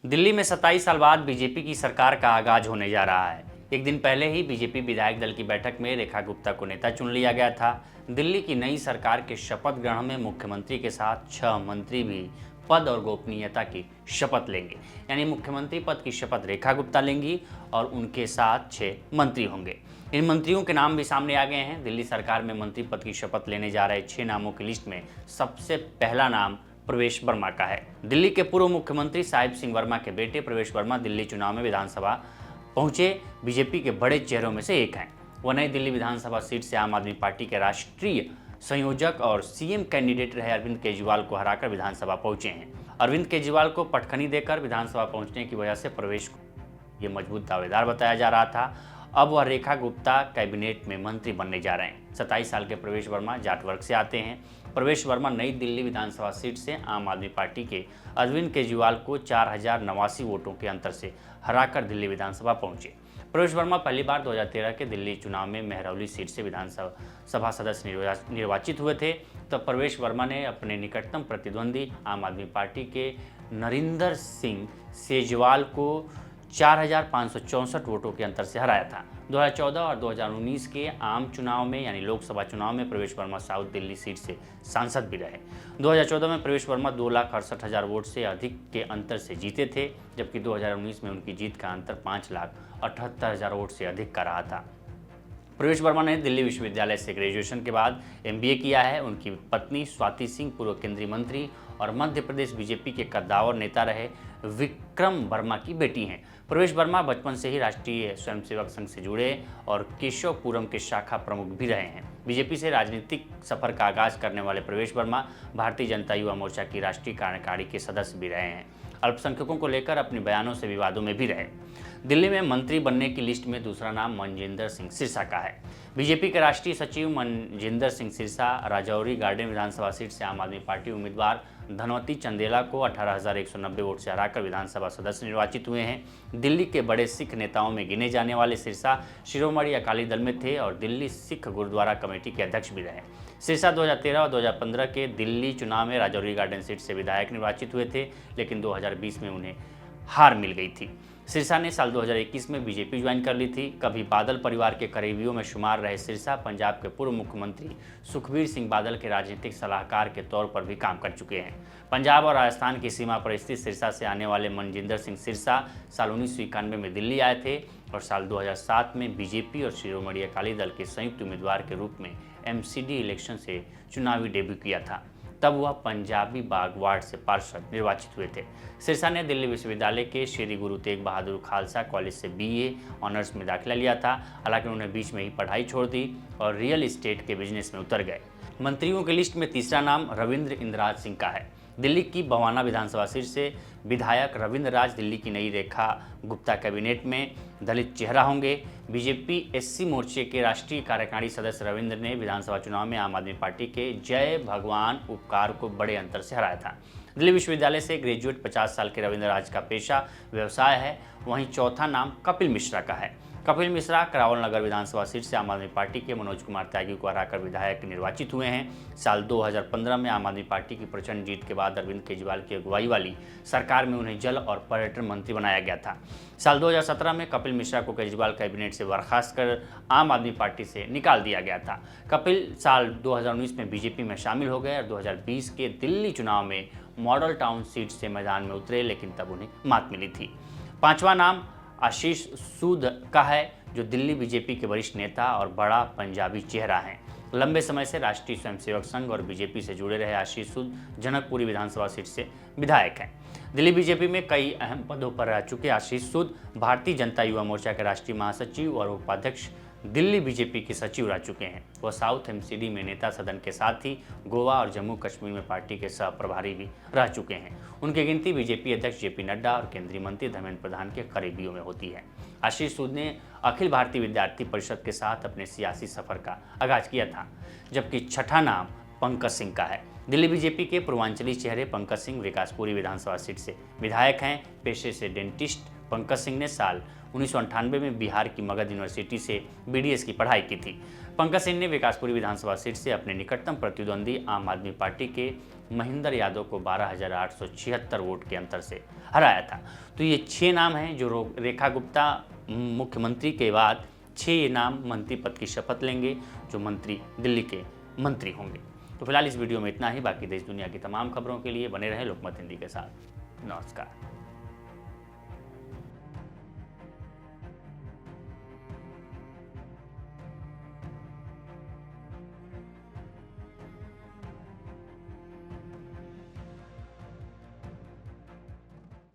दिल्ली में 27 साल बाद बीजेपी की सरकार का आगाज होने जा रहा है। एक दिन पहले ही बीजेपी विधायक दल की बैठक में रेखा गुप्ता को नेता चुन लिया गया था। दिल्ली की नई सरकार के शपथ ग्रहण में मुख्यमंत्री के साथ 6 मंत्री भी पद और गोपनीयता की शपथ लेंगे। यानी मुख्यमंत्री पद की शपथ रेखा गुप्ता लेंगी और उनके साथ 6 मंत्री होंगे। इन मंत्रियों के नाम भी सामने आ गए हैं। दिल्ली सरकार में मंत्री पद की शपथ लेने जा रहे 6 नामों की लिस्ट में सबसे पहला नाम प्रवेश वर्मा का है। दिल्ली के पूर्व मुख्यमंत्री साहिब सिंह वर्मा के बेटे प्रवेश वर्मा दिल्ली चुनाव में विधानसभा पहुंचे बीजेपी के बड़े चेहरों में से एक हैं। वह नई दिल्ली विधानसभा सीट से आम आदमी पार्टी के राष्ट्रीय संयोजक और सीएम कैंडिडेट रहे अरविंद केजरीवाल को हराकर विधानसभा पहुंचे हैं। अरविंद केजरीवाल को पटखनी देकर विधानसभा पहुंचने की वजह से प्रवेश को ये मजबूत दावेदार बताया जा रहा था। अब वह रेखा गुप्ता कैबिनेट में मंत्री बनने जा रहे हैं। 27 साल के प्रवेश वर्मा जाट वर्ग से आते हैं। प्रवेश वर्मा नई दिल्ली विधानसभा सीट से आम आदमी पार्टी के अरविंद केजरीवाल को 4089 वोटों के अंतर से हराकर दिल्ली विधानसभा पहुंचे। प्रवेश वर्मा पहली बार 2013 के दिल्ली चुनाव में मेहरौली सीट से विधानसभा सदस्य निर्वाचित हुए थे। तब प्रवेश वर्मा ने अपने निकटतम प्रतिद्वंदी आम आदमी पार्टी के नरिंदर सिंह सेजवाल को 4564 वोटों के अंतर से हराया था। 2014 और 2019 के आम चुनाव में यानी लोकसभा चुनाव में प्रवेश वर्मा साउथ दिल्ली सीट से सांसद भी रहे। 2014 में प्रवेश वर्मा 2,68,000 वोट से अधिक के अंतर से जीते थे, जबकि 2019 में उनकी जीत का अंतर 5,78,000 वोट से अधिक का रहा था। प्रवेश वर्मा ने दिल्ली विश्वविद्यालय से ग्रेजुएशन के बाद एमबीए किया है। उनकी पत्नी स्वाति सिंह पूर्व केंद्रीय मंत्री और मध्य प्रदेश बीजेपी के कद्दावर नेता रहे विक्रम वर्मा की बेटी हैं। प्रवेश वर्मा बचपन से ही राष्ट्रीय स्वयंसेवक संघ से जुड़े और केशवपुरम के शाखा प्रमुख भी रहे हैं। बीजेपी से राजनीतिक सफर का आगाज करने वाले प्रवेश वर्मा भारतीय जनता युवा मोर्चा की राष्ट्रीय कार्यकारिणी के सदस्य भी रहे हैं। अल्पसंख्यकों को लेकर अपने बयानों से विवादों में भी रहे। दिल्ली में मंत्री बनने की लिस्ट में दूसरा नाम मनजिंदर सिंह सिरसा का है। बीजेपी के राष्ट्रीय सचिव मनजिंदर सिंह सिरसा राजौरी गार्डन विधानसभा सीट से आम आदमी पार्टी उम्मीदवार धनवती चंदेला को 18,190 वोट से हराकर विधानसभा सदस्य निर्वाचित हुए हैं। दिल्ली के बड़े सिख नेताओं में गिने जाने वाले सिरसा शिरोमणि अकाली दल में थे और दिल्ली सिख गुरुद्वारा कमेटी के अध्यक्ष भी रहे। सिरसा 2013 और 2015 के दिल्ली चुनाव में राजौरी गार्डन सीट से विधायक निर्वाचित हुए थे, लेकिन 2020 में उन्हें हार मिल गई थी। सिरसा ने साल 2021 में बीजेपी ज्वाइन कर ली थी। कभी बादल परिवार के करीबियों में शुमार रहे सिरसा पंजाब के पूर्व मुख्यमंत्री सुखबीर सिंह बादल के राजनीतिक सलाहकार के तौर पर भी काम कर चुके हैं। पंजाब और राजस्थान की सीमा पर स्थित सिरसा से आने वाले मनजिंदर सिंह सिरसा साल 1991 में दिल्ली आए थे और साल 2007 में बीजेपी और शिरोमणि अकाली दल के संयुक्त उम्मीदवार के रूप में एमसीडी इलेक्शन से चुनावी डेब्यू किया था। तब वह पंजाबी बाग वार्ड से पार्षद निर्वाचित हुए थे। सिरसा ने दिल्ली विश्वविद्यालय के श्री गुरु तेग बहादुर खालसा कॉलेज से बीए ऑनर्स में दाखिला लिया था। हालांकि उन्होंने बीच में ही पढ़ाई छोड़ दी और रियल एस्टेट के बिजनेस में उतर गए। मंत्रियों की लिस्ट में तीसरा नाम रविंद्र इंद्रराज सिंह का है। दिल्ली की बवाना विधानसभा सीट से विधायक रविंद्र राज दिल्ली की नई रेखा गुप्ता कैबिनेट में दलित चेहरा होंगे। बीजेपी एससी मोर्चे के राष्ट्रीय कार्यकारिणी सदस्य रविंद्र ने विधानसभा चुनाव में आम आदमी पार्टी के जय भगवान उपकार को बड़े अंतर से हराया था। दिल्ली विश्वविद्यालय से ग्रेजुएट 50 साल के रविंद्र राज का पेशा व्यवसाय है। वहीं चौथा नाम कपिल मिश्रा का है। कपिल मिश्रा करावल नगर विधानसभा सीट से आम आदमी पार्टी के मनोज कुमार त्यागी को हराकर विधायक निर्वाचित हुए हैं। साल 2015 में आम आदमी पार्टी की प्रचंड जीत के बाद अरविंद केजरीवाल की अगुवाई वाली सरकार में उन्हें जल और पर्यटन मंत्री बनाया गया था। साल 2017 में कपिल मिश्रा को केजरीवाल कैबिनेट से बर्खास्त कर आम आदमी पार्टी से निकाल दिया गया था। कपिल साल 2019 में बीजेपी में शामिल हो गए और 2020 के दिल्ली चुनाव में मॉडल टाउन सीट से मैदान में उतरे, लेकिन तब उन्हें मात मिली थी। पांचवा नाम आशीष सूद का है, जो दिल्ली बीजेपी के वरिष्ठ नेता और बड़ा पंजाबी चेहरा हैं। लंबे समय से राष्ट्रीय स्वयंसेवक संघ और बीजेपी से जुड़े रहे आशीष सूद जनकपुरी विधानसभा सीट से विधायक हैं। दिल्ली बीजेपी में कई अहम पदों पर रह चुके आशीष सूद भारतीय जनता युवा मोर्चा के राष्ट्रीय महासचिव और उपाध्यक्ष दिल्ली बीजेपी के सचिव रह चुके हैं। वह साउथ एमसीडी में नेता सदन के साथ ही गोवा और जम्मू कश्मीर में पार्टी के सह प्रभारी भी रह चुके हैं। उनकी गिनती बीजेपी अध्यक्ष जेपी नड्डा और केंद्रीय मंत्री धर्मेंद्र प्रधान के करीबियों में होती है। आशीष सूद ने अखिल भारतीय विद्यार्थी परिषद के साथ अपने सियासी सफर का आगाज किया था। जबकि छठा नाम पंकज सिंह का है। दिल्ली बीजेपी के पूर्वांचली चेहरे पंकज सिंह विकासपुरी विधानसभा सीट से विधायक हैं। पेशे से डेंटिस्ट पंकज सिंह ने साल 1998 में बिहार की मगध यूनिवर्सिटी से बीडीएस की पढ़ाई की थी। पंकज सिंह ने विकासपुरी विधानसभा सीट से अपने निकटतम प्रतिद्वंदी आम आदमी पार्टी के महेंद्र यादव को 12,876 वोट के अंतर से हराया था। तो ये 6 नाम हैं जो रेखा गुप्ता मुख्यमंत्री के बाद 6 नाम मंत्री पद की शपथ लेंगे, जो मंत्री दिल्ली के मंत्री होंगे। तो फिलहाल इस वीडियो में इतना ही। बाकी देश दुनिया की तमाम खबरों के लिए बने रहें लोकमत हिंदी के साथ। नमस्कार।